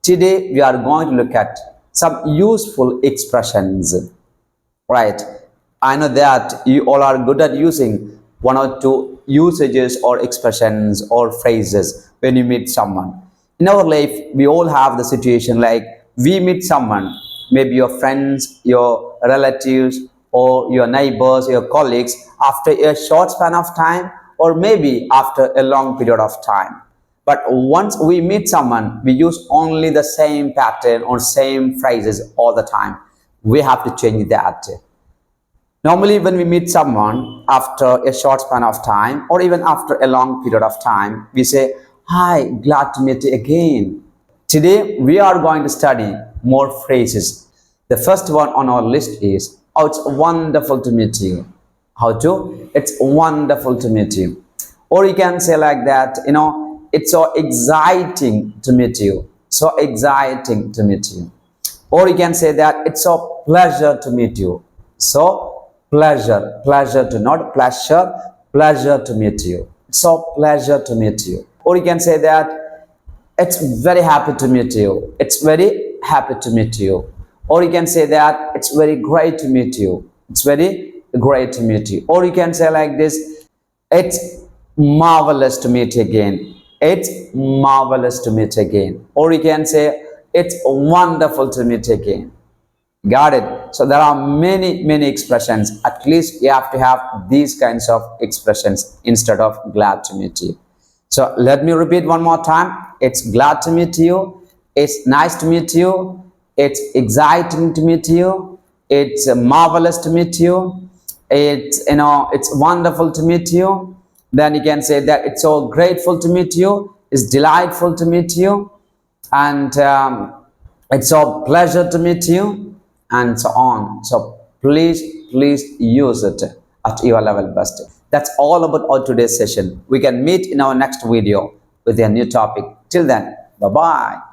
Today we are going to look at some useful expressions. Right. I know that you all are good at using one or two usages or expressions or phrases when you meet someone. In our life, we all have the situation like we meet someone, maybe your friends, your relatives, or your neighbors, your colleagues, after a short span of time, or maybe after a long period of time. But once we meet someone, we use only the same pattern or same phrases all the time. We have to change that. Normally, when we meet someone after a short span of time or even after a long period of time, we say, "Hi, glad to meet you again." Today, we are going to study more phrases. The first one on our list is, "Oh, it's wonderful to meet you." How to? It's wonderful to meet you. Or you can say like that, it's so exciting to meet you. So exciting to meet you. Or you can say that it's so pleasure to meet you. So pleasure to, not pleasure to meet you. It's so pleasure to meet you. Or you can say that it's very happy to meet you. It's very happy to meet you. Or you can say that it's very great to meet you. It's very great to meet you. Or you can say like this, it's marvelous to meet again. It's marvelous to meet again. Or you can say, it's wonderful to meet again. Got it? So there are many expressions. At least you have to have these kinds of expressions instead of glad to meet you. So let me repeat one more time. It's glad to meet you. It's nice to meet you. It's exciting to meet you. It's marvelous to meet you. It's wonderful to meet you. Then you can say that it's so grateful to meet you. It's delightful to meet you. And it's so pleasure to meet you. And so on. So please use it at your level best. That's all about our today's session. We can meet in our next video with a new topic. Till then, bye-bye.